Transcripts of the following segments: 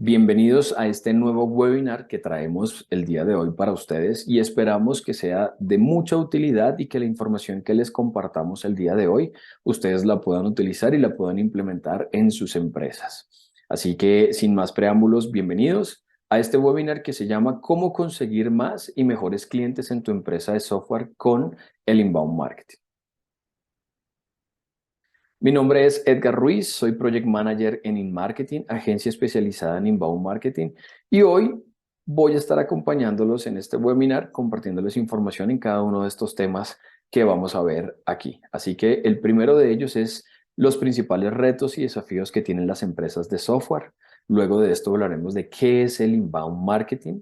Bienvenidos a este nuevo webinar que traemos el día de hoy para ustedes y esperamos que sea de mucha utilidad y que la información que les compartamos el día de hoy ustedes la puedan utilizar y la puedan implementar en sus empresas. Así que sin más preámbulos, bienvenidos a este webinar que se llama ¿Cómo conseguir más y mejores clientes en tu empresa de software con el inbound marketing? Mi nombre es Edgar Ruiz, soy Project Manager en InMarketing, agencia especializada en Inbound Marketing, y hoy voy a estar acompañándolos en este webinar, compartiéndoles información en cada uno de estos temas que vamos a ver aquí. Así que el primero de ellos es los principales retos y desafíos que tienen las empresas de software. Luego de esto hablaremos de qué es el Inbound Marketing,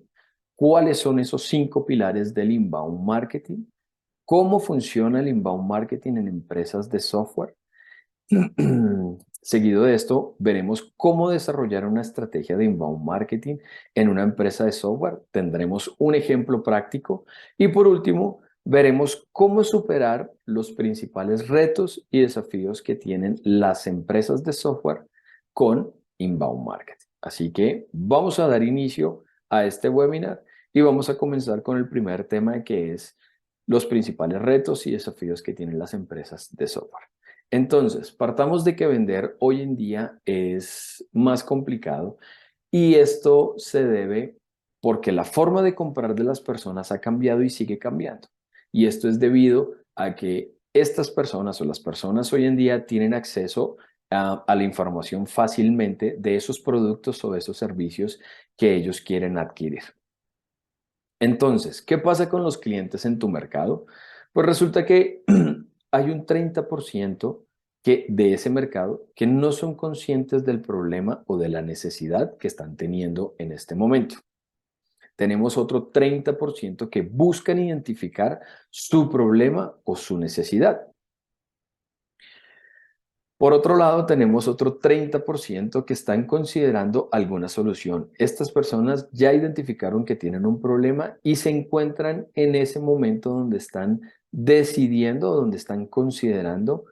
cuáles son esos 5 pilares del Inbound Marketing, cómo funciona el Inbound Marketing en empresas de software. Seguido de esto, veremos cómo desarrollar una estrategia de inbound marketing en una empresa de software. Tendremos un ejemplo práctico y por último, veremos cómo superar los principales retos y desafíos que tienen las empresas de software con inbound marketing. Así que vamos a dar inicio a este webinar y vamos a comenzar con el primer tema que es los principales retos y desafíos que tienen las empresas de software. Entonces, partamos de que vender hoy en día es más complicado y esto se debe porque la forma de comprar de las personas ha cambiado y sigue cambiando. Y esto es debido a que estas personas o las personas hoy en día tienen acceso a la información fácilmente de esos productos o de esos servicios que ellos quieren adquirir. Entonces, ¿qué pasa con los clientes en tu mercado? Pues resulta que hay un 30% de ese mercado que no son conscientes del problema o de la necesidad que están teniendo en este momento. Tenemos otro 30% que buscan identificar su problema o su necesidad. Por otro lado, tenemos otro 30% que están considerando alguna solución. Estas personas ya identificaron que tienen un problema y se encuentran en ese momento donde están decidiendo, donde están considerando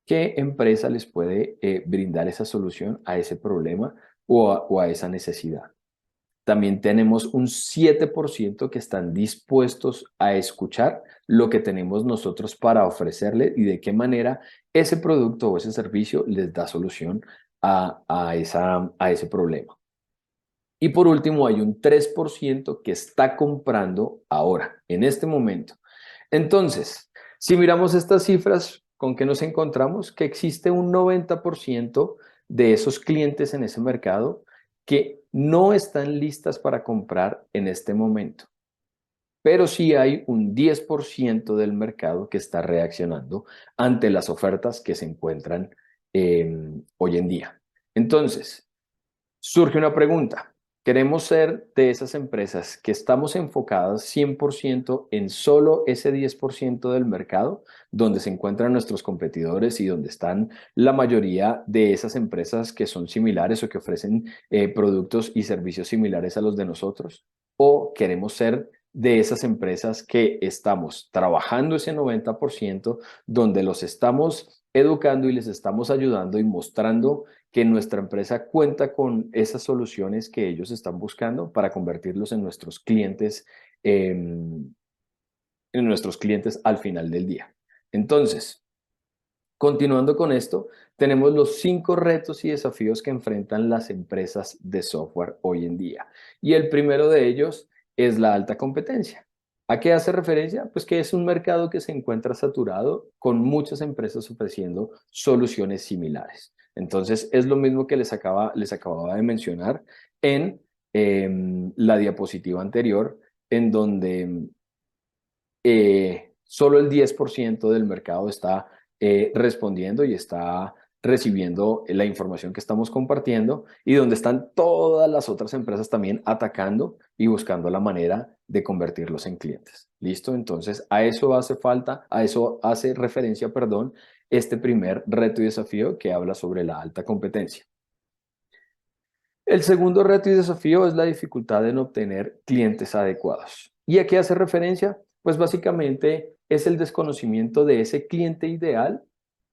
qué empresa les puede brindar esa solución a ese problema o a esa necesidad. También tenemos un 7% que están dispuestos a escuchar lo que tenemos nosotros para ofrecerle y de qué manera ese producto o ese servicio les da solución a ese problema. Y por último, hay un 3% que está comprando ahora, en este momento. Entonces, si miramos estas cifras, ¿con qué nos encontramos? Que existe un 90% de esos clientes en ese mercado que no están listas para comprar en este momento. Pero sí hay un 10% del mercado que está reaccionando ante las ofertas que se encuentran hoy en día. Entonces, surge una pregunta. ¿Queremos ser de esas empresas que estamos enfocadas 100% en solo ese 10% del mercado, donde se encuentran nuestros competidores y donde están la mayoría de esas empresas que son similares o que ofrecen productos y servicios similares a los de nosotros? ¿O queremos ser de esas empresas que estamos trabajando ese 90%, donde los estamos educando y les estamos ayudando y mostrando que nuestra empresa cuenta con esas soluciones que ellos están buscando para convertirlos en nuestros clientes al final del día? Entonces, continuando con esto, tenemos los 5 retos y desafíos que enfrentan las empresas de software hoy en día. Y el primero de ellos es la alta competencia. ¿A qué hace referencia? Pues que es un mercado que se encuentra saturado con muchas empresas ofreciendo soluciones similares. Entonces, es lo mismo que les acababa de mencionar en la diapositiva anterior, en donde solo el 10% del mercado está respondiendo y está recibiendo la información que estamos compartiendo y donde están todas las otras empresas también atacando y buscando la manera de convertirlos en clientes. ¿Listo? Entonces, a eso hace falta, a eso hace referencia, perdón, este primer reto y desafío que habla sobre la alta competencia. El segundo reto y desafío es la dificultad en obtener clientes adecuados. ¿Y a qué hace referencia? Pues básicamente es el desconocimiento de ese cliente ideal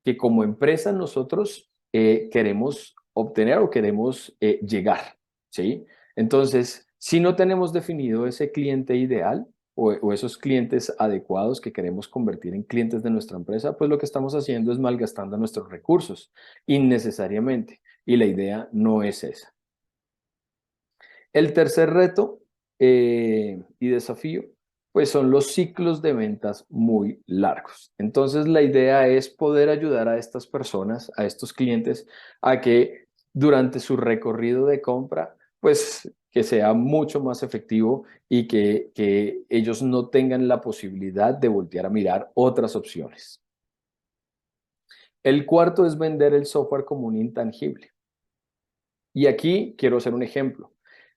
que como empresa nosotros queremos obtener o queremos llegar. ¿sí? Entonces, si no tenemos definido ese cliente ideal o esos clientes adecuados que queremos convertir en clientes de nuestra empresa, pues lo que estamos haciendo es malgastando nuestros recursos innecesariamente. Y la idea no es esa. El tercer reto y desafío, pues son los ciclos de ventas muy largos. Entonces, la idea es poder ayudar a estas personas, a estos clientes, a que durante su recorrido de compra, pues que sea mucho más efectivo y que ellos no tengan la posibilidad de voltear a mirar otras opciones. El cuarto es vender el software como un intangible. Y aquí quiero hacer un ejemplo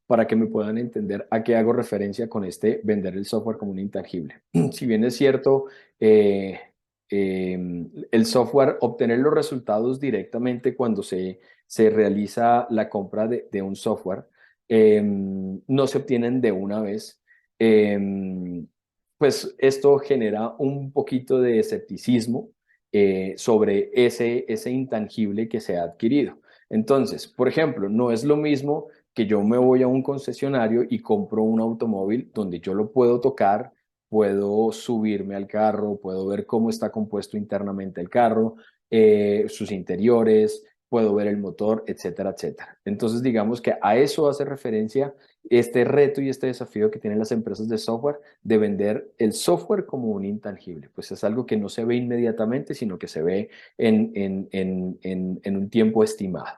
para que me puedan entender a qué hago referencia con este vender el software como un intangible. Si bien es cierto, el software, obtener los resultados directamente cuando se realiza la compra de un software, no se obtienen de una vez. Pues esto genera un poquito de escepticismo sobre ese intangible que se ha adquirido. Entonces, por ejemplo, no es lo mismo que yo me voy a un concesionario y compro un automóvil donde yo lo puedo tocar, puedo subirme al carro, puedo ver cómo está compuesto internamente el carro, sus interiores, puedo ver el motor, etcétera, etcétera. Entonces, digamos que a eso hace referencia este reto y este desafío que tienen las empresas de software de vender el software como un intangible. Pues es algo que no se ve inmediatamente, sino que se ve en un tiempo estimado.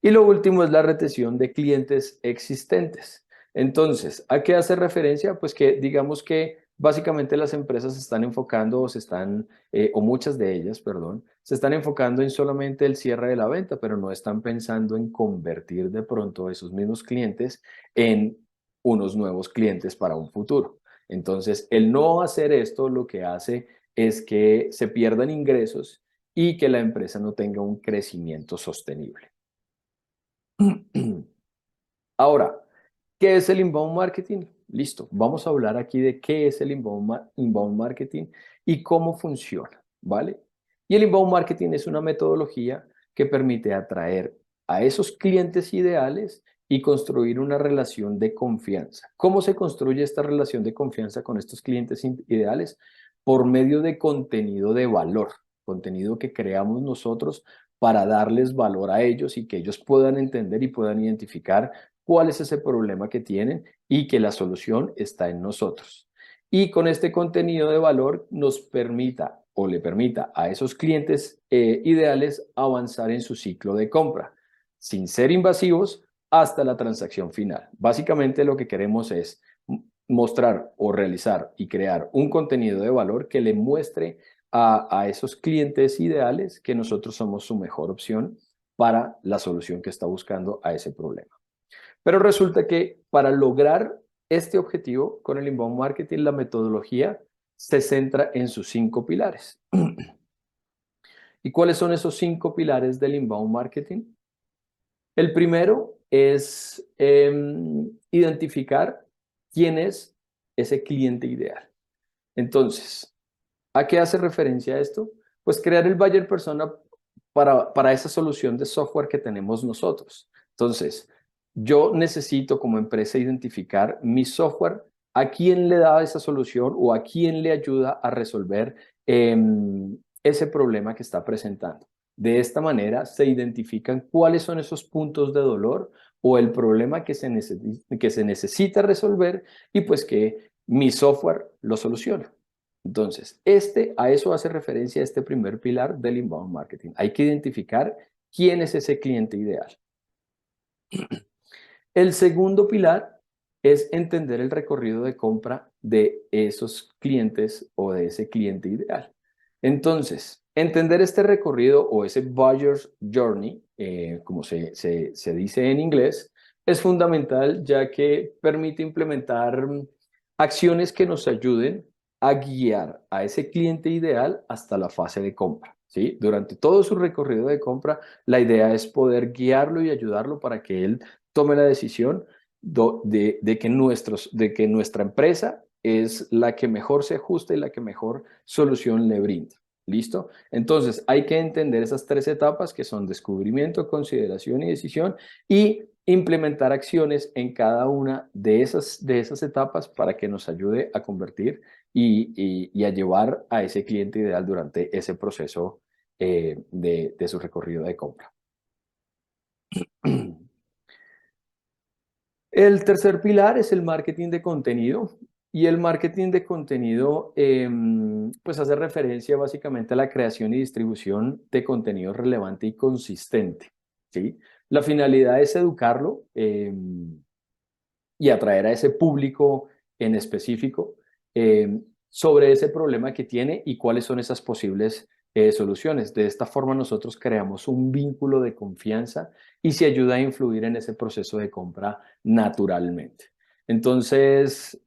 Y lo último es la retención de clientes existentes. Entonces, ¿a qué hace referencia? Pues que digamos que básicamente las empresas se están enfocando o o muchas de ellas, perdón, se están enfocando en solamente el cierre de la venta, pero no están pensando en convertir de pronto esos mismos clientes en unos nuevos clientes para un futuro. Entonces, el no hacer esto lo que hace es que se pierdan ingresos y que la empresa no tenga un crecimiento sostenible. Ahora, ¿qué es el inbound marketing? Listo, vamos a hablar aquí de qué es el inbound marketing y cómo funciona, ¿vale? Y el inbound marketing es una metodología que permite atraer a esos clientes ideales y construir una relación de confianza. ¿Cómo se construye esta relación de confianza con estos clientes ideales? Por medio de contenido de valor, contenido que creamos nosotros para darles valor a ellos y que ellos puedan entender y puedan identificar cuál es ese problema que tienen y que la solución está en nosotros. Y con este contenido de valor nos permita o le permita a esos clientes ideales avanzar en su ciclo de compra, sin ser invasivos hasta la transacción final. Básicamente lo que queremos es mostrar o realizar y crear un contenido de valor que le muestre a esos clientes ideales que nosotros somos su mejor opción para la solución que está buscando a ese problema. Pero resulta que para lograr este objetivo con el inbound marketing, la metodología se centra en sus 5 pilares. ¿Y cuáles son esos 5 pilares del inbound marketing? El primero es identificar quién es ese cliente ideal. Entonces, ¿a qué hace referencia esto? Pues crear el buyer persona para esa solución de software que tenemos nosotros. Entonces, yo necesito como empresa identificar mi software, a quién le da esa solución o a quién le ayuda a resolver ese problema que está presentando. De esta manera se identifican cuáles son esos puntos de dolor o el problema que se necesita resolver y pues que mi software lo soluciona. Entonces, a eso hace referencia este primer pilar del inbound marketing. Hay que identificar quién es ese cliente ideal. El segundo pilar es entender el recorrido de compra de esos clientes o de ese cliente ideal. Entonces, entender este recorrido o ese buyer's journey, como se dice en inglés, es fundamental ya que permite implementar acciones que nos ayuden a guiar a ese cliente ideal hasta la fase de compra. ¿Sí? Durante todo su recorrido de compra, la idea es poder guiarlo y ayudarlo para que él tome la decisión de que nuestra empresa es la que mejor se ajusta y la que mejor solución le brinda. ¿Listo? Entonces, hay que entender esas tres etapas que son descubrimiento, consideración y decisión y implementar acciones en cada una de esas etapas para que nos ayude a convertir y a llevar a ese cliente ideal durante ese proceso de su recorrido de compra. El tercer pilar es el marketing de contenido y el marketing de contenido pues hace referencia básicamente a la creación y distribución de contenido relevante y consistente, ¿sí? La finalidad es educarlo y atraer a ese público en específico sobre ese problema que tiene y cuáles son esas posibles soluciones. De esta forma nosotros creamos un vínculo de confianza y se ayuda a influir en ese proceso de compra naturalmente. Entonces,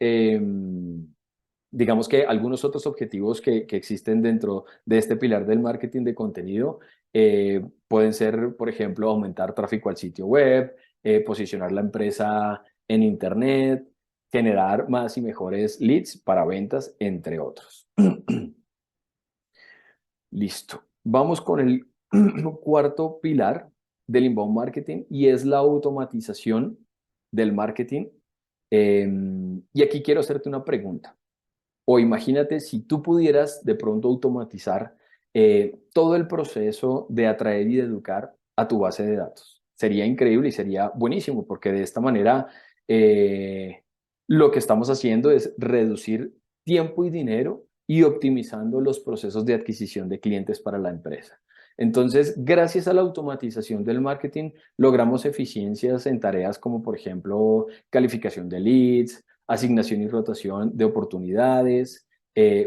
digamos que algunos otros objetivos que existen dentro de este pilar del marketing de contenido pueden ser, por ejemplo, aumentar tráfico al sitio web, posicionar la empresa en Internet, generar más y mejores leads para ventas, entre otros. Listo. Vamos con el cuarto pilar del inbound marketing y es la automatización del marketing. Y aquí quiero hacerte una pregunta. O imagínate si tú pudieras de pronto automatizar todo el proceso de atraer y de educar a tu base de datos. Sería increíble y sería buenísimo porque de esta manera lo que estamos haciendo es reducir tiempo y dinero y optimizando los procesos de adquisición de clientes para la empresa. Entonces, gracias a la automatización del marketing, logramos eficiencias en tareas como, por ejemplo, calificación de leads, asignación y rotación de oportunidades,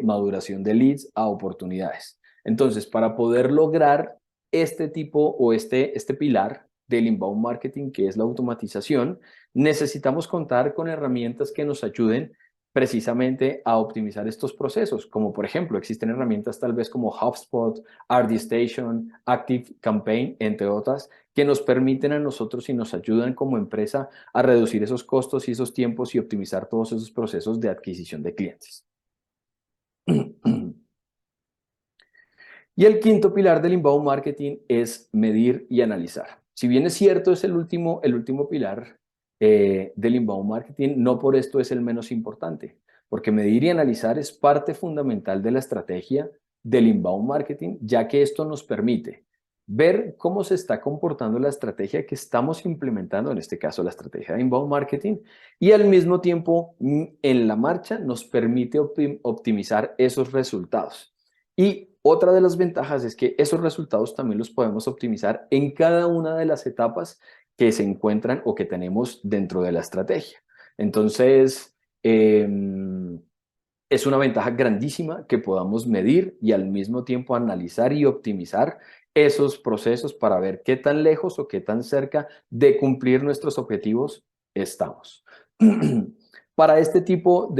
maduración de leads a oportunidades. Entonces, para poder lograr este tipo o este pilar del inbound marketing, que es la automatización, necesitamos contar con herramientas que nos ayuden precisamente a optimizar estos procesos, como por ejemplo, existen herramientas tal vez como HubSpot, RDStation, ActiveCampaign, entre otras, que nos permiten a nosotros y nos ayudan como empresa a reducir esos costos y esos tiempos y optimizar todos esos procesos de adquisición de clientes. Y el quinto pilar del inbound marketing es medir y analizar. Si bien es cierto, es el último pilar del inbound marketing, no por esto es el menos importante, porque medir y analizar es parte fundamental de la estrategia del inbound marketing, ya que esto nos permite ver cómo se está comportando la estrategia que estamos implementando, en este caso la estrategia de inbound marketing, y al mismo tiempo en la marcha nos permite optimizar esos resultados. Y otra de las ventajas es que esos resultados también los podemos optimizar en cada una de las etapas que se encuentran o que tenemos dentro de la estrategia. Entonces, es una ventaja grandísima que podamos medir y al mismo tiempo analizar y optimizar esos procesos para ver qué tan lejos o qué tan cerca de cumplir nuestros objetivos estamos. Para este tipo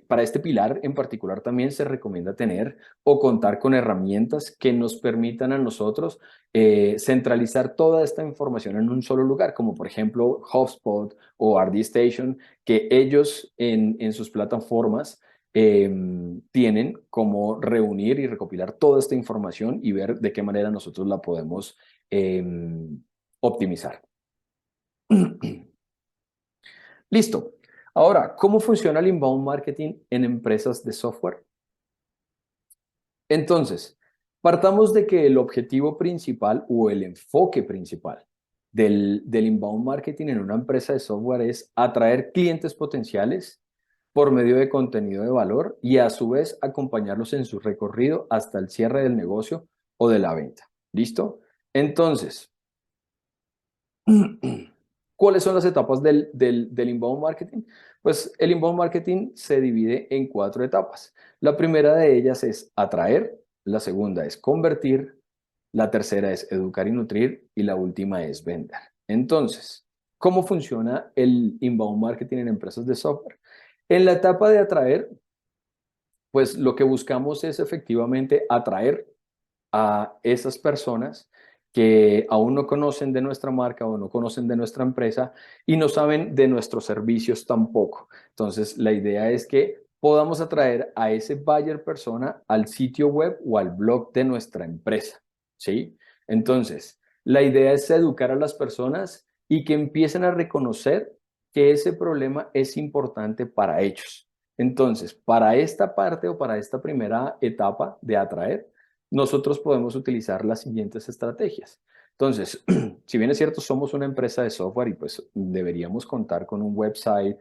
para este pilar en particular también se recomienda tener o contar con herramientas que nos permitan a nosotros centralizar toda esta información en un solo lugar, como por ejemplo HubSpot o RDStation, que ellos en sus plataformas tienen como reunir y recopilar toda esta información y ver de qué manera nosotros la podemos optimizar. Listo. Ahora, ¿cómo funciona el inbound marketing en empresas de software? Entonces, partamos de que el objetivo principal o el enfoque principal del inbound marketing en una empresa de software es atraer clientes potenciales por medio de contenido de valor y a su vez acompañarlos en su recorrido hasta el cierre del negocio o de la venta. ¿Listo? Entonces, ¿cuáles son las etapas del inbound marketing? Pues el inbound marketing se divide en 4 etapas. La primera de ellas es atraer, la segunda es convertir, la tercera es educar y nutrir y la última es vender. Entonces, ¿cómo funciona el inbound marketing en empresas de software? En la etapa de atraer, pues lo que buscamos es efectivamente atraer a esas personas que aún no conocen de nuestra marca o no conocen de nuestra empresa y no saben de nuestros servicios tampoco. Entonces, la idea es que podamos atraer a ese buyer persona al sitio web o al blog de nuestra empresa, ¿sí? Entonces, la idea es educar a las personas y que empiecen a reconocer que ese problema es importante para ellos. Entonces, para esta parte o para esta primera etapa de atraer, nosotros podemos utilizar las siguientes estrategias. Entonces, si bien es cierto, somos una empresa de software y pues deberíamos contar con un website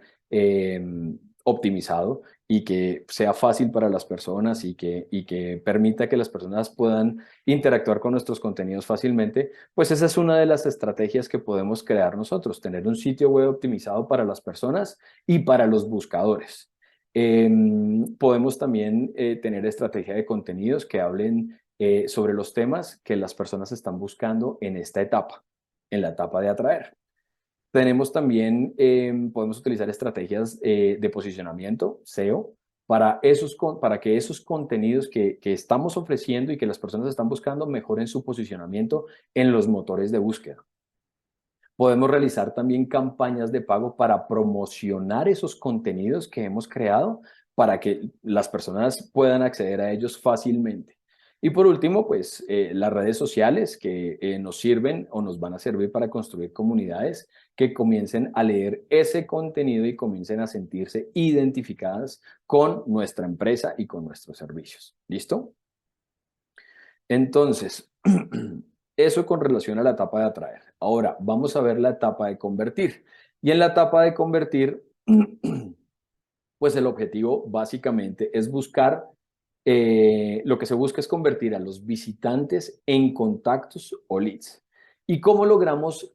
optimizado y que sea fácil para las personas y que permita que las personas puedan interactuar con nuestros contenidos fácilmente, pues esa es una de las estrategias que podemos crear nosotros, tener un sitio web optimizado para las personas y para los buscadores. Podemos también tener estrategia de contenidos que hablen sobre los temas que las personas están buscando en esta etapa, en la etapa de atraer. Tenemos también, podemos utilizar estrategias de posicionamiento, SEO, para que esos contenidos que estamos ofreciendo y que las personas están buscando mejoren su posicionamiento en los motores de búsqueda. Podemos realizar también campañas de pago para promocionar esos contenidos que hemos creado para que las personas puedan acceder a ellos fácilmente. Y por último, pues las redes sociales que nos sirven o nos van a servir para construir comunidades que comiencen a leer ese contenido y comiencen a sentirse identificadas con nuestra empresa y con nuestros servicios. ¿Listo? Entonces, eso con relación a la etapa de atraer. Ahora, vamos a ver la etapa de convertir. Y en la etapa de convertir, pues el objetivo básicamente es buscar, lo que se busca es convertir a los visitantes en contactos o leads. ¿Y cómo logramos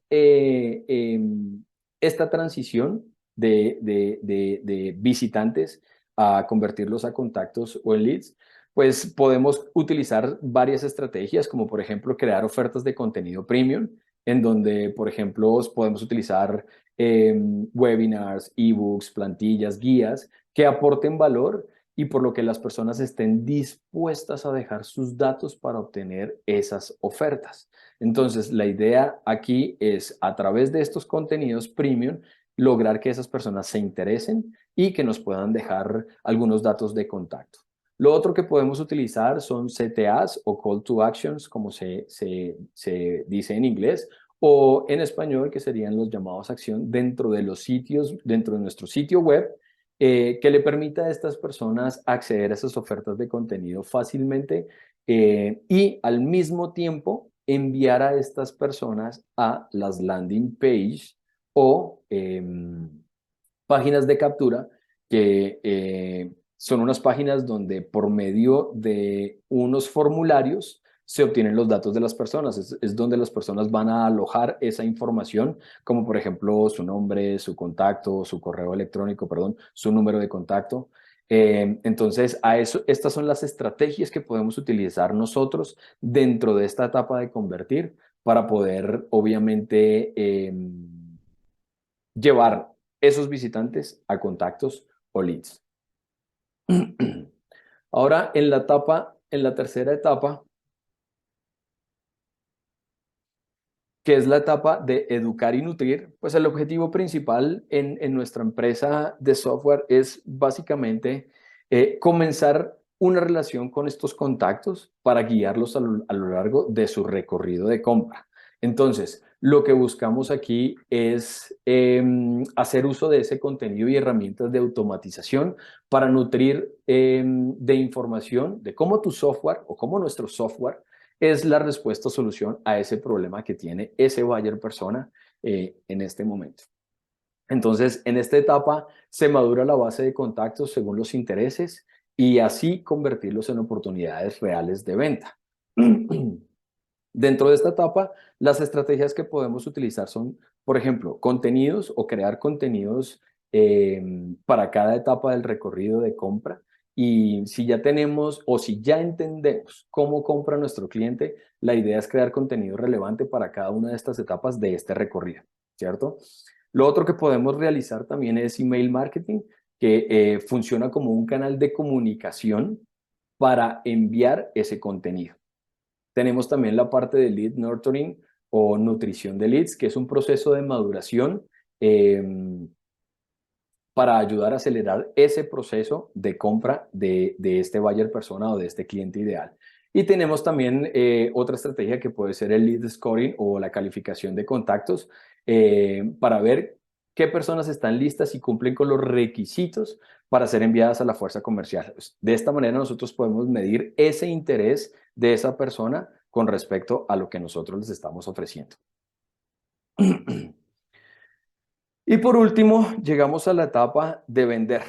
esta transición de visitantes a convertirlos a contactos o en leads? Pues podemos utilizar varias estrategias, como por ejemplo crear ofertas de contenido premium, en donde, por ejemplo, podemos utilizar webinars, ebooks, plantillas, guías que aporten valor y por lo que las personas estén dispuestas a dejar sus datos para obtener esas ofertas. Entonces, la idea aquí es, a través de estos contenidos premium, lograr que esas personas se interesen y que nos puedan dejar algunos datos de contacto. Lo otro que podemos utilizar son CTAs o Call to Actions, como se dice en inglés, o en español, que serían los llamados a acción dentro de los sitios, dentro de nuestro sitio web, que le permita a estas personas acceder a esas ofertas de contenido fácilmente y al mismo tiempo enviar a estas personas a las landing page o páginas de captura que son unas páginas donde por medio de unos formularios se obtienen los datos de las personas. Es donde las personas van a alojar esa información, como por ejemplo su nombre, su contacto, su correo electrónico, perdón, su número de contacto. Entonces, estas son las estrategias que podemos utilizar nosotros dentro de esta etapa de convertir para poder, obviamente, llevar esos visitantes a contactos o leads. Ahora, en la tercera etapa, que es la etapa de educar y nutrir, pues el objetivo principal en nuestra empresa de software es básicamente comenzar una relación con estos contactos para guiarlos a lo largo de su recorrido de compra. Entonces, lo que buscamos aquí es hacer uso de ese contenido y herramientas de automatización para nutrir de información de cómo tu software o cómo nuestro software es la respuesta o solución a ese problema que tiene ese buyer persona en este momento. Entonces, en esta etapa se madura la base de contactos según los intereses y así convertirlos en oportunidades reales de venta. Dentro de esta etapa, las estrategias que podemos utilizar son, por ejemplo, contenidos o crear contenidos para cada etapa del recorrido de compra. Y si ya tenemos o si ya entendemos cómo compra nuestro cliente, la idea es crear contenido relevante para cada una de estas etapas de este recorrido, ¿cierto? Lo otro que podemos realizar también es email marketing, que funciona como un canal de comunicación para enviar ese contenido. Tenemos también la parte de lead nurturing o nutrición de leads, que es un proceso de maduración eh, para ayudar a acelerar ese proceso de compra de este buyer persona o de este cliente ideal. Y tenemos también otra estrategia que puede ser el lead scoring o la calificación de contactos para ver qué personas están listas y cumplen con los requisitos para ser enviadas a la fuerza comercial. De esta manera nosotros podemos medir ese interés de esa persona con respecto a lo que nosotros les estamos ofreciendo. Y por último, llegamos a la etapa de vender.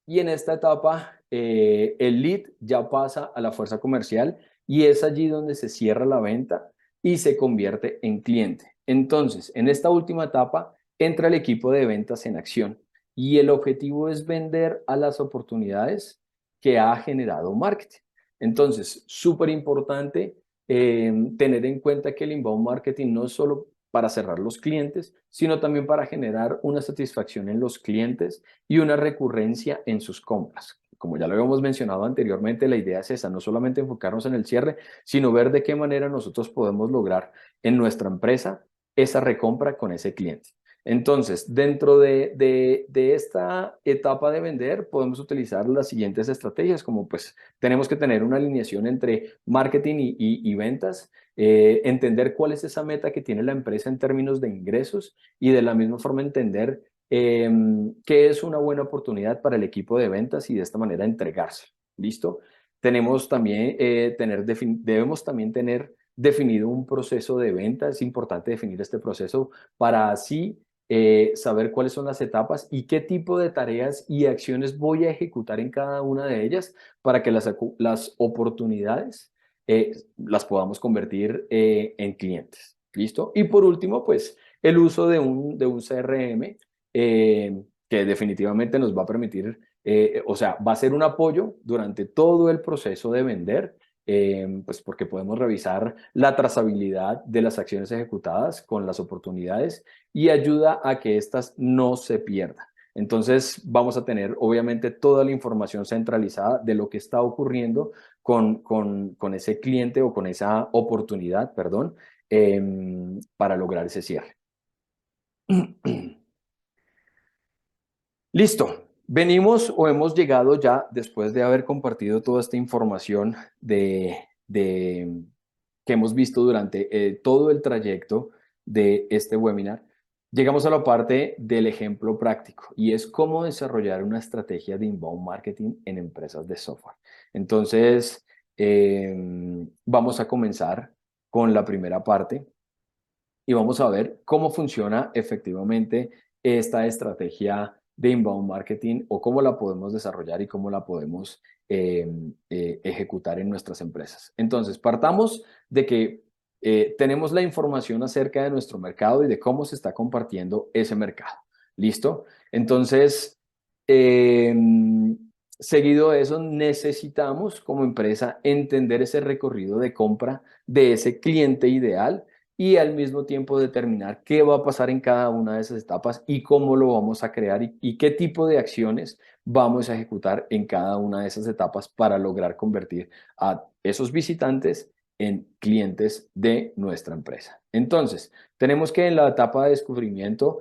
Y en esta etapa, el lead ya pasa a la fuerza comercial y es allí donde se cierra la venta y se convierte en cliente. Entonces, en esta última etapa, entra el equipo de ventas en acción y el objetivo es vender a las oportunidades que ha generado marketing. Entonces, súper importante tener en cuenta que el inbound marketing no es solo para cerrar los clientes, sino también para generar una satisfacción en los clientes y una recurrencia en sus compras. Como ya lo habíamos mencionado anteriormente, la idea es esa, no solamente enfocarnos en el cierre, sino ver de qué manera nosotros podemos lograr en nuestra empresa esa recompra con ese cliente. Entonces, dentro de esta etapa de vender, podemos utilizar las siguientes estrategias, como pues tenemos que tener una alineación entre marketing y ventas, entender cuál es esa meta que tiene la empresa en términos de ingresos y de la misma forma entender qué es una buena oportunidad para el equipo de ventas y de esta manera entregarse. ¿Listo? Tenemos también, debemos también tener definido un proceso de venta. Es importante definir este proceso para así saber cuáles son las etapas y qué tipo de tareas y acciones voy a ejecutar en cada una de ellas para que las oportunidades las podamos convertir en clientes. ¿Listo? Y por último, pues el uso de un CRM que definitivamente nos va a permitir, o sea, va a ser un apoyo durante todo el proceso de vender, pues porque podemos revisar la trazabilidad de las acciones ejecutadas con las oportunidades y ayuda a que éstas no se pierdan. Entonces vamos a tener obviamente toda la información centralizada de lo que está ocurriendo con ese cliente o con esa oportunidad, perdón, para lograr ese cierre. Listo. Venimos o hemos llegado ya después de haber compartido toda esta información que hemos visto durante todo el trayecto de este webinar. Llegamos a la parte del ejemplo práctico y es cómo desarrollar una estrategia de inbound marketing en empresas de software. Entonces, vamos a comenzar con la primera parte y vamos a ver cómo funciona efectivamente esta estrategia de inbound marketing o cómo la podemos desarrollar y cómo la podemos ejecutar en nuestras empresas. Entonces, partamos de que tenemos la información acerca de nuestro mercado y de cómo se está compartiendo ese mercado. ¿Listo? Entonces, eh, seguido de eso, necesitamos como empresa entender ese recorrido de compra de ese cliente ideal y al mismo tiempo determinar qué va a pasar en cada una de esas etapas y cómo lo vamos a crear y qué tipo de acciones vamos a ejecutar en cada una de esas etapas para lograr convertir a esos visitantes en clientes de nuestra empresa. Entonces, tenemos que en la etapa de descubrimiento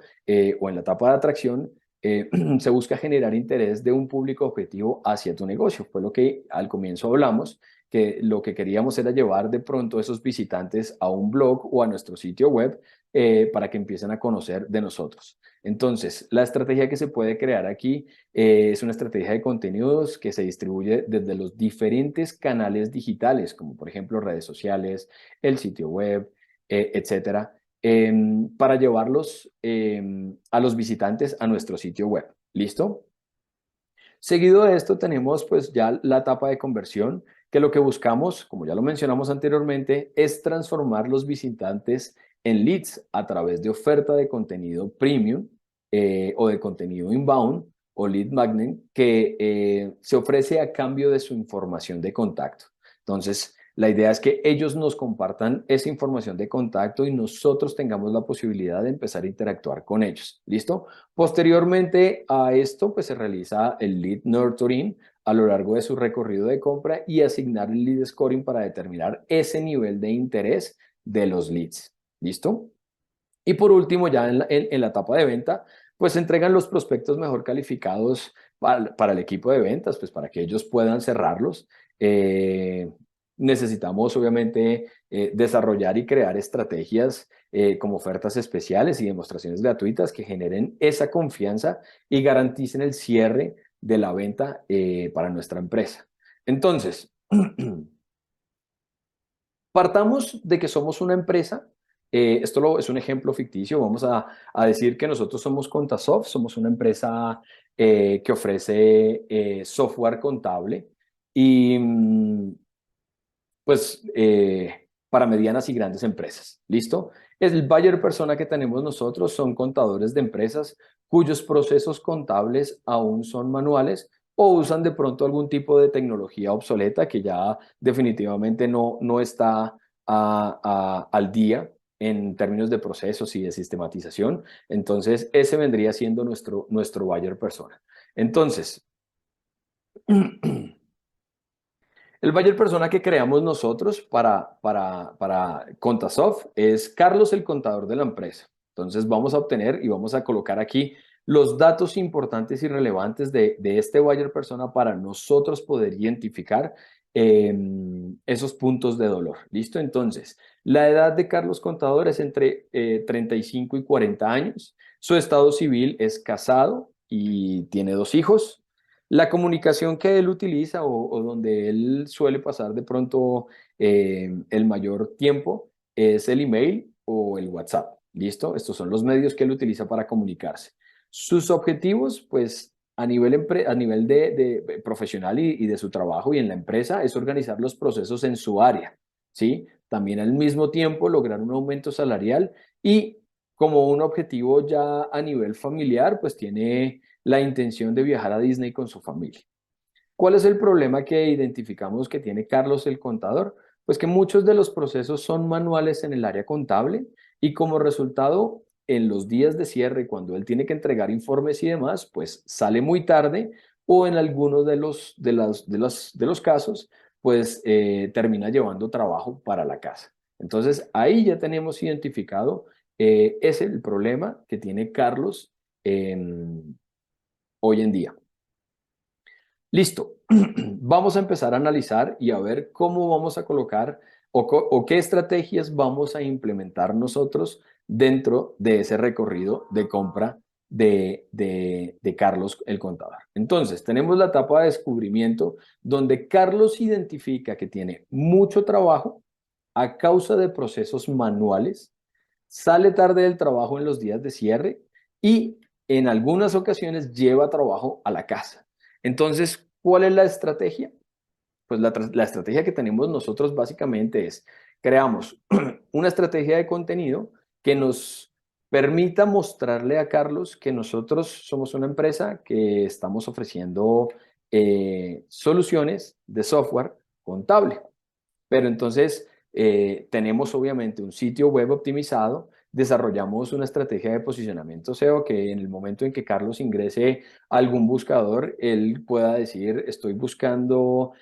o en la etapa de atracción, se busca generar interés de un público objetivo hacia tu negocio. Fue lo que al comienzo hablamos, que lo que queríamos era llevar de pronto esos visitantes a un blog o a nuestro sitio web para que empiecen a conocer de nosotros. Entonces, la estrategia que se puede crear aquí es una estrategia de contenidos que se distribuye desde los diferentes canales digitales, como por ejemplo redes sociales, el sitio web, etcétera, para llevarlos a los visitantes a nuestro sitio web. ¿Listo? Seguido de esto tenemos pues ya la etapa de conversión, que lo que buscamos, como ya lo mencionamos anteriormente, es transformar los visitantes en leads a través de oferta de contenido premium o de contenido inbound o lead magnet que se ofrece a cambio de su información de contacto. Entonces, la idea es que ellos nos compartan esa información de contacto y nosotros tengamos la posibilidad de empezar a interactuar con ellos. ¿Listo? Posteriormente a esto, pues se realiza el lead nurturing a lo largo de su recorrido de compra y asignar el lead scoring para determinar ese nivel de interés de los leads. ¿Listo? Y por último, ya en la etapa de venta, pues se entregan los prospectos mejor calificados para el equipo de ventas, pues para que ellos puedan cerrarlos. Eh, Necesitamos obviamente desarrollar y crear estrategias como ofertas especiales y demostraciones gratuitas que generen esa confianza y garanticen el cierre de la venta para nuestra empresa. Entonces, partamos de que somos una empresa. Es un ejemplo ficticio. Vamos a decir que nosotros somos Contasoft, somos una empresa que ofrece software contable y pues para medianas y grandes empresas. ¿Listo? El buyer persona que tenemos nosotros son contadores de empresas cuyos procesos contables aún son manuales o usan de pronto algún tipo de tecnología obsoleta que ya definitivamente no está al día en términos de procesos y de sistematización. Entonces, ese vendría siendo nuestro buyer persona. Entonces, el buyer persona que creamos nosotros para Contasoft es Carlos, el contador de la empresa. Entonces vamos a obtener y vamos a colocar aquí los datos importantes y relevantes de este buyer persona para nosotros poder identificar esos puntos de dolor. ¿Listo? Entonces, la edad de Carlos Contador es entre 35 y 40 años. Su estado civil es casado y tiene 2 hijos. La comunicación que él utiliza o donde él suele pasar de pronto el mayor tiempo es el email o el WhatsApp. ¿Listo? Estos son los medios que él utiliza para comunicarse. Sus objetivos, pues a nivel de profesional y de su trabajo y en la empresa, es organizar los procesos en su área. ¿Sí? También al mismo tiempo lograr un aumento salarial y como un objetivo ya a nivel familiar, pues tiene la intención de viajar a Disney con su familia. ¿Cuál es el problema que identificamos que tiene Carlos el contador? Pues que muchos de los procesos son manuales en el área contable y como resultado, en los días de cierre, cuando él tiene que entregar informes y demás, pues sale muy tarde o en algunos de los casos, pues termina llevando trabajo para la casa. Entonces, ahí ya tenemos identificado ese el problema que tiene Carlos hoy en día. Listo. Vamos a empezar a analizar y a ver cómo vamos a colocar o qué estrategias vamos a implementar nosotros dentro de ese recorrido de compra de Carlos el contador. Entonces, tenemos la etapa de descubrimiento donde Carlos identifica que tiene mucho trabajo a causa de procesos manuales, sale tarde del trabajo en los días de cierre y en algunas ocasiones lleva trabajo a la casa. Entonces, ¿cuál es la estrategia? Pues la estrategia que tenemos nosotros básicamente es, creamos una estrategia de contenido que nos permita mostrarle a Carlos que nosotros somos una empresa que estamos ofreciendo soluciones de software contable. Pero entonces tenemos obviamente un sitio web optimizado, desarrollamos una estrategia de posicionamiento SEO que en el momento en que Carlos ingrese a algún buscador, él pueda decir, estoy buscando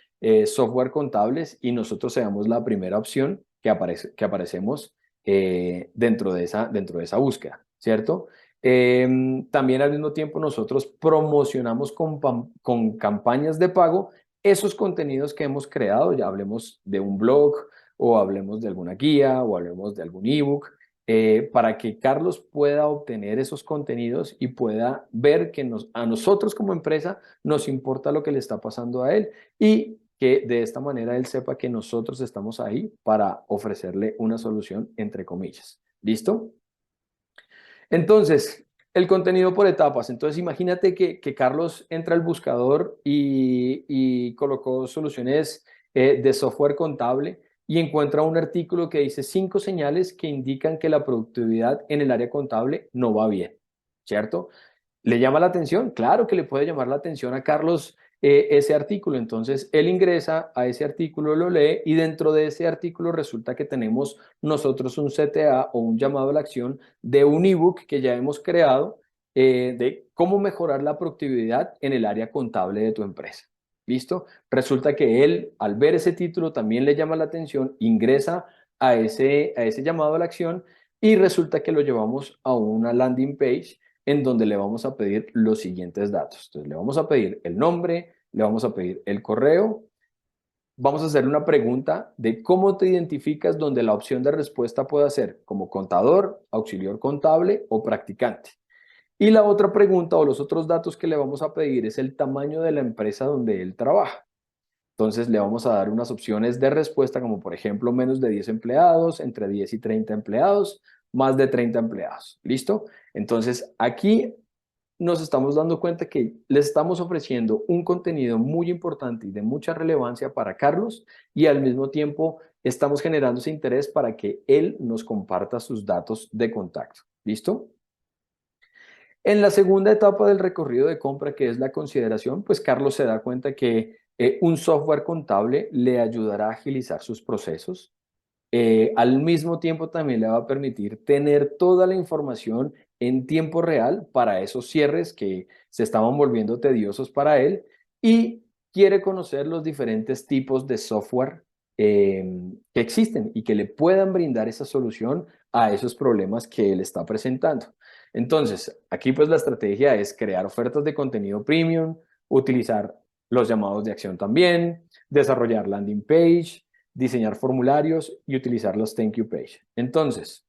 software contables y nosotros seamos la primera opción que aparecemos dentro de esa búsqueda, ¿cierto? También al mismo tiempo nosotros promocionamos con campañas de pago esos contenidos que hemos creado, ya hablemos de un blog o hablemos de alguna guía o hablemos de algún ebook, para que Carlos pueda obtener esos contenidos y pueda ver que a nosotros como empresa nos importa lo que le está pasando a él y que de esta manera él sepa que nosotros estamos ahí para ofrecerle una solución entre comillas. ¿Listo? Entonces, el contenido por etapas. Entonces, imagínate que Carlos entra al buscador y colocó soluciones de software contable y encuentra un artículo que dice 5 señales que indican que la productividad en el área contable no va bien, ¿cierto? ¿Le llama la atención? Claro que le puede llamar la atención a Carlos ese artículo. Entonces, él ingresa a ese artículo, lo lee y dentro de ese artículo resulta que tenemos nosotros un CTA o un llamado a la acción de un ebook que ya hemos creado de cómo mejorar la productividad en el área contable de tu empresa. ¿Listo? Resulta que él, al ver ese título, también le llama la atención, ingresa a ese llamado a la acción y resulta que lo llevamos a una landing page en donde le vamos a pedir los siguientes datos. Entonces, le vamos a pedir el nombre, le vamos a pedir el correo. Vamos a hacer una pregunta de cómo te identificas, donde la opción de respuesta puede ser como contador, auxiliar contable o practicante. Y la otra pregunta o los otros datos que le vamos a pedir es el tamaño de la empresa donde él trabaja. Entonces le vamos a dar unas opciones de respuesta como por ejemplo menos de 10 empleados, entre 10 y 30 empleados, más de 30 empleados. ¿Listo? Entonces aquí nos estamos dando cuenta que le estamos ofreciendo un contenido muy importante y de mucha relevancia para Carlos y al mismo tiempo estamos generando ese interés para que él nos comparta sus datos de contacto. ¿Listo? En la segunda etapa del recorrido de compra, que es la consideración, pues Carlos se da cuenta que un software contable le ayudará a agilizar sus procesos. Al mismo tiempo también le va a permitir tener toda la información en tiempo real para esos cierres que se estaban volviendo tediosos para él y quiere conocer los diferentes tipos de software que existen y que le puedan brindar esa solución a esos problemas que él está presentando. Entonces, aquí pues la estrategia es crear ofertas de contenido premium, utilizar los llamados de acción también, desarrollar landing page, diseñar formularios y utilizar los thank you page. Entonces,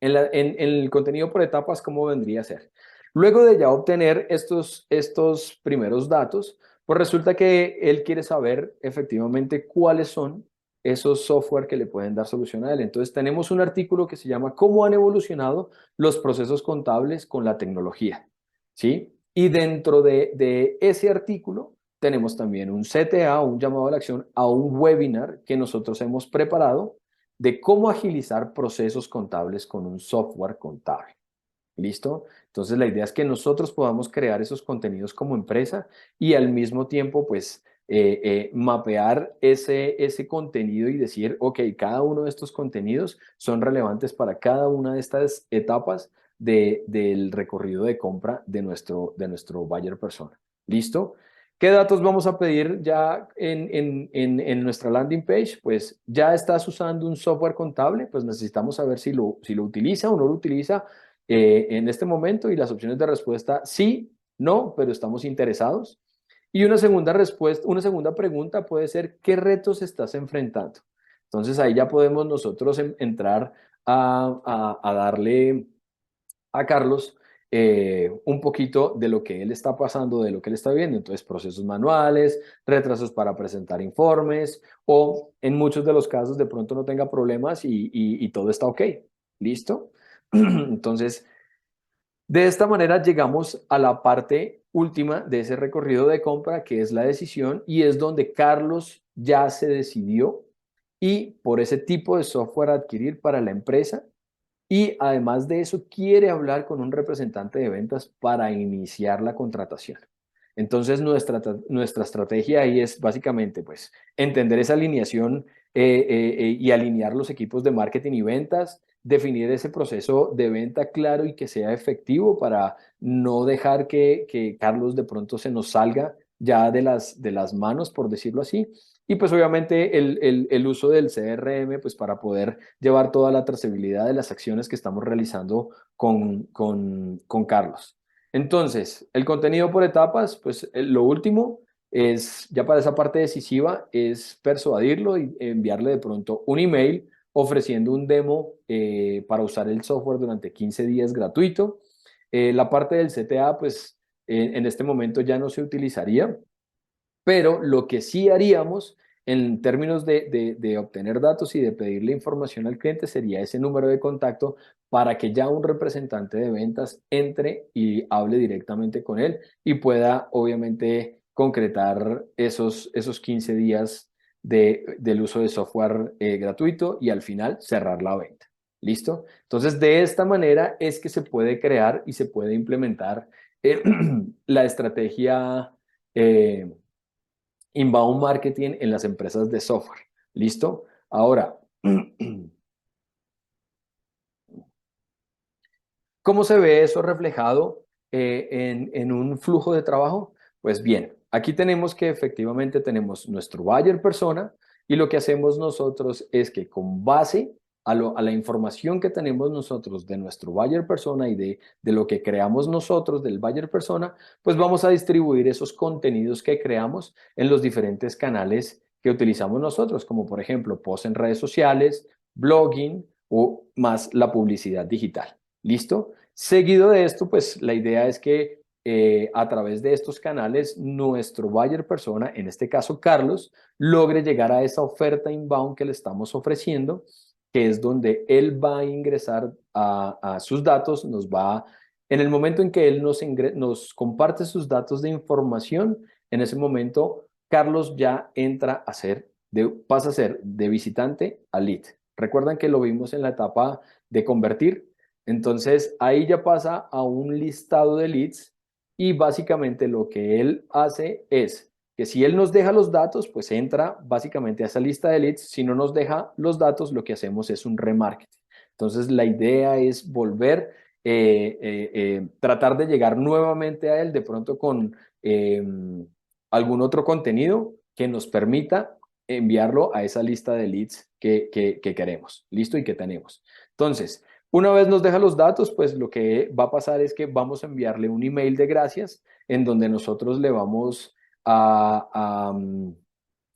en el contenido por etapas, ¿cómo vendría a ser? Luego de ya obtener estos primeros datos, pues resulta que él quiere saber efectivamente cuáles son esos software que le pueden dar solución a él. Entonces tenemos un artículo que se llama ¿Cómo han evolucionado los procesos contables con la tecnología? ¿Sí? Y dentro de ese artículo tenemos también un CTA, un llamado a la acción, a un webinar que nosotros hemos preparado de cómo agilizar procesos contables con un software contable. ¿Listo? Entonces la idea es que nosotros podamos crear esos contenidos como empresa y al mismo tiempo pues mapear ese contenido y decir, ok, cada uno de estos contenidos son relevantes para cada una de estas etapas del recorrido de compra de nuestro buyer persona. ¿Listo? ¿Qué datos vamos a pedir ya en nuestra landing page? Pues ya estás usando un software contable, pues necesitamos saber si lo utiliza o no lo utiliza en este momento y las opciones de respuesta sí, no, pero estamos interesados. Y una segunda respuesta, una segunda pregunta puede ser, ¿qué retos estás enfrentando? Entonces ahí ya podemos nosotros entrar a darle a Carlos un poquito de lo que él está pasando, de lo que él está viendo. Entonces, procesos manuales, retrasos para presentar informes o en muchos de los casos de pronto no tenga problemas y todo está ok. ¿Listo? Entonces, de esta manera llegamos a la parte última de ese recorrido de compra, que es la decisión, y es donde Carlos ya se decidió y por ese tipo de software adquirir para la empresa y además de eso, quiere hablar con un representante de ventas para iniciar la contratación. Entonces, nuestra estrategia ahí es básicamente, pues, entender esa alineación y alinear los equipos de marketing y ventas, definir ese proceso de venta claro y que sea efectivo para no dejar que Carlos de pronto se nos salga ya de las manos, por decirlo así. Y pues obviamente el uso del CRM, pues para poder llevar toda la trazabilidad de las acciones que estamos realizando con Carlos. Entonces, el contenido por etapas, pues lo último es, ya para esa parte decisiva, es persuadirlo y enviarle de pronto un email ofreciendo un demo para usar el software durante 15 días gratuito. La parte del CTA, pues en este momento ya no se utilizaría, pero lo que sí haríamos en términos de obtener datos y de pedirle información al cliente sería ese número de contacto para que ya un representante de ventas entre y hable directamente con él y pueda obviamente concretar esos 15 días del uso de software gratuito y al final cerrar la venta. ¿Listo? Entonces, de esta manera es que se puede crear y se puede implementar la estrategia inbound marketing en las empresas de software. ¿Listo? Ahora, ¿cómo se ve eso reflejado en un flujo de trabajo? Pues bien, aquí tenemos que efectivamente tenemos nuestro buyer persona y lo que hacemos nosotros es que con base a la información que tenemos nosotros de nuestro buyer persona y de lo que creamos nosotros del buyer persona, pues vamos a distribuir esos contenidos que creamos en los diferentes canales que utilizamos nosotros, como por ejemplo posts en redes sociales, blogging o más la publicidad digital. ¿Listo? Seguido de esto, pues la idea es que a través de estos canales nuestro buyer persona, en este caso Carlos, logre llegar a esa oferta inbound que le estamos ofreciendo, que es donde él va a ingresar a sus datos, en el momento en que él nos comparte sus datos de información, en ese momento Carlos ya entra a pasa a ser de visitante a lead. Recuerdan que lo vimos en la etapa de convertir. Entonces ahí ya pasa a un listado de leads y básicamente lo que él hace es que si él nos deja los datos, pues entra básicamente a esa lista de leads. Si no nos deja los datos, lo que hacemos es un remarketing. Entonces la idea es volver, tratar de llegar nuevamente a él de pronto con algún otro contenido que nos permita enviarlo a esa lista de leads que queremos, listo, y que tenemos. Entonces, una vez nos deja los datos, pues lo que va a pasar es que vamos a enviarle un email de gracias en donde nosotros le vamos a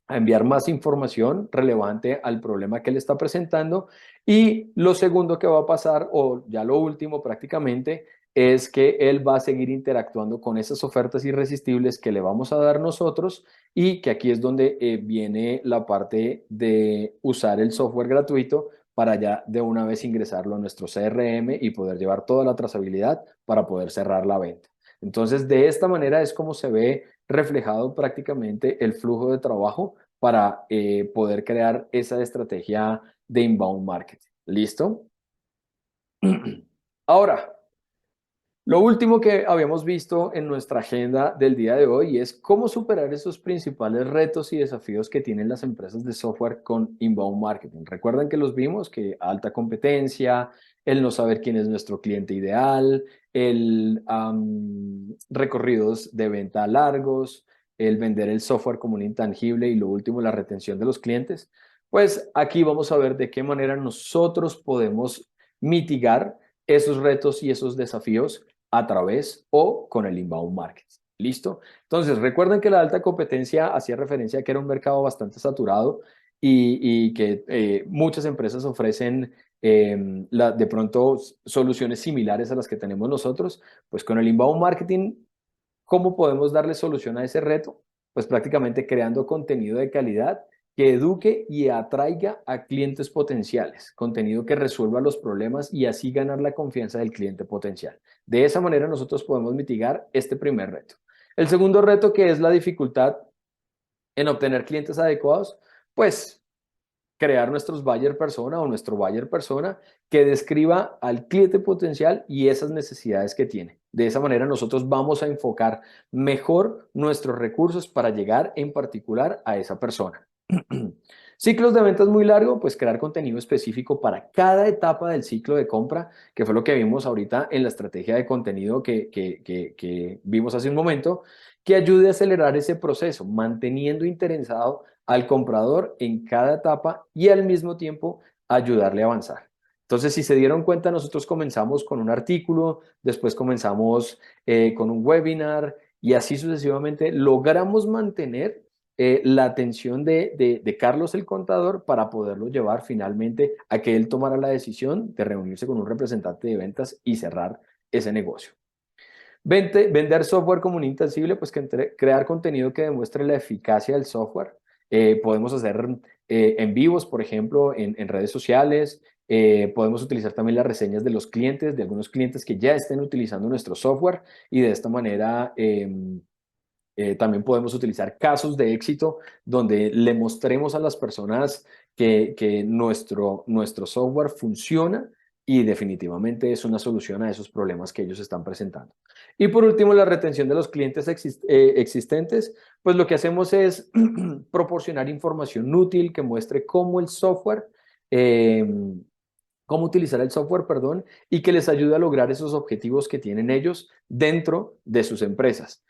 enviar más información relevante al problema que le está presentando. Y lo segundo que va a pasar, o ya lo último prácticamente, es que él va a seguir interactuando con esas ofertas irresistibles que le vamos a dar nosotros y que aquí es donde viene la parte de usar el software gratuito para ya de una vez ingresarlo a nuestro CRM y poder llevar toda la trazabilidad para poder cerrar la venta. Entonces, de esta manera es como se ve reflejado prácticamente el flujo de trabajo para poder crear esa estrategia de inbound marketing. ¿Listo? Ahora, lo último que habíamos visto en nuestra agenda del día de hoy es cómo superar esos principales retos y desafíos que tienen las empresas de software con inbound marketing. Recuerdan que los vimos, que alta competencia, el no saber quién es nuestro cliente ideal, el recorridos de venta largos, el vender el software como un intangible y lo último, la retención de los clientes. Pues aquí vamos a ver de qué manera nosotros podemos mitigar esos retos y esos desafíos a través o con el inbound marketing. ¿Listo? Entonces, recuerden que la alta competencia hacía referencia a que era un mercado bastante saturado y que muchas empresas ofrecen de pronto soluciones similares a las que tenemos nosotros. Pues con el inbound marketing, ¿cómo podemos darle solución a ese reto? Pues prácticamente creando contenido de calidad que eduque y atraiga a clientes potenciales, contenido que resuelva los problemas y así ganar la confianza del cliente potencial. De esa manera nosotros podemos mitigar este primer reto. El segundo reto, que es la dificultad en obtener clientes adecuados, pues crear nuestros buyer persona o nuestro buyer persona que describa al cliente potencial y esas necesidades que tiene. De esa manera nosotros vamos a enfocar mejor nuestros recursos para llegar en particular a esa persona. Ciclos de ventas muy largo, pues crear contenido específico para cada etapa del ciclo de compra, que fue lo que vimos ahorita en la estrategia de contenido que vimos hace un momento, que ayude a acelerar ese proceso, manteniendo interesado al comprador en cada etapa y al mismo tiempo ayudarle a avanzar. Entonces, si se dieron cuenta, nosotros comenzamos con un artículo, después comenzamos con un webinar y así sucesivamente logramos mantener la atención de Carlos el contador para poderlo llevar finalmente a que él tomara la decisión de reunirse con un representante de ventas y cerrar ese negocio. Vender software como un intangible, pues que crear contenido que demuestre la eficacia del software. Podemos hacer en vivos, por ejemplo, en redes sociales. Podemos utilizar también las reseñas de los clientes, de algunos clientes que ya estén utilizando nuestro software y de esta manera también podemos utilizar casos de éxito donde le mostremos a las personas que nuestro software funciona y definitivamente es una solución a esos problemas que ellos están presentando. Y por último, la retención de los clientes existentes, pues lo que hacemos es proporcionar información útil que muestre cómo el software, eh, cómo utilizar el software, perdón, y que les ayude a lograr esos objetivos que tienen ellos dentro de sus empresas.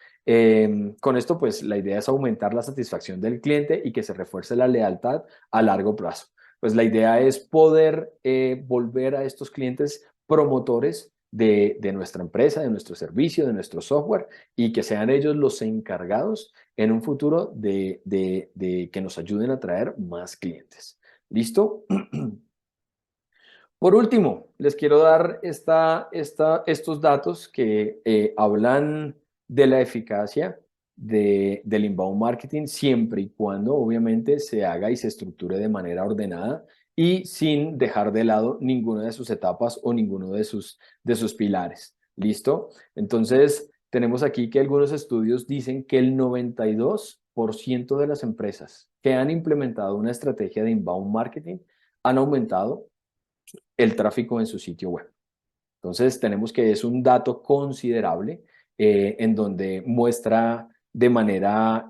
Con esto, pues la idea es aumentar la satisfacción del cliente y que se refuerce la lealtad a largo plazo. pues la idea es poder volver a estos clientes promotores de nuestra empresa, de nuestro servicio, de nuestro software y que sean ellos los encargados en un futuro de que nos ayuden a traer más clientes. ¿Listo? Por último, les quiero dar estos datos que hablan de la eficacia del inbound marketing siempre y cuando obviamente se haga y se estructure de manera ordenada y sin dejar de lado ninguna de sus etapas o ninguno de sus pilares. ¿Listo? Entonces, tenemos aquí que algunos estudios dicen que el 92% de las empresas que han implementado una estrategia de inbound marketing han aumentado el tráfico en su sitio web. Entonces, tenemos que es un dato considerable en donde muestra de manera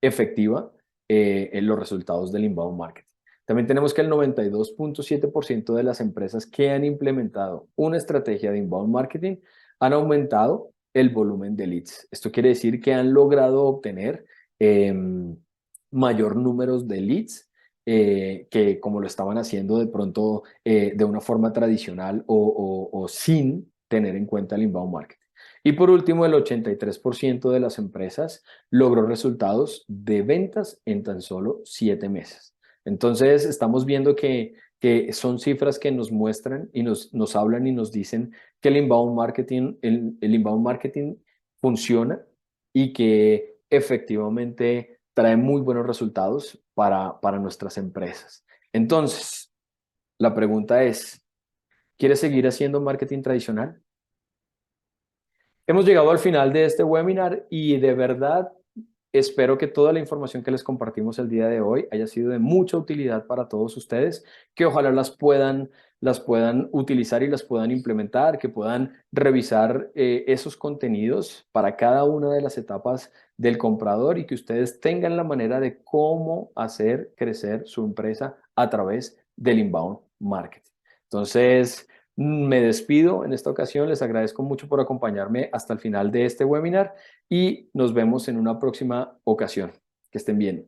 efectiva en los resultados del inbound marketing. También tenemos que el 92.7% de las empresas que han implementado una estrategia de inbound marketing han aumentado el volumen de leads. Esto quiere decir que han logrado obtener mayor número de leads que como lo estaban haciendo de pronto de una forma tradicional o sin tener en cuenta el inbound marketing. Y por último, el 83% de las empresas logró resultados de ventas en tan solo 7 meses. Entonces, estamos viendo que son cifras que nos muestran y nos hablan y nos dicen que el inbound marketing funciona y que efectivamente trae muy buenos resultados para nuestras empresas. Entonces, la pregunta es, ¿quieres seguir haciendo marketing tradicional? Hemos llegado al final de este webinar y de verdad espero que toda la información que les compartimos el día de hoy haya sido de mucha utilidad para todos ustedes, que ojalá las puedan utilizar y las puedan implementar, que puedan revisar esos contenidos para cada una de las etapas del comprador y que ustedes tengan la manera de cómo hacer crecer su empresa a través del inbound marketing. Entonces, me despido en esta ocasión, les agradezco mucho por acompañarme hasta el final de este webinar y nos vemos en una próxima ocasión. Que estén bien.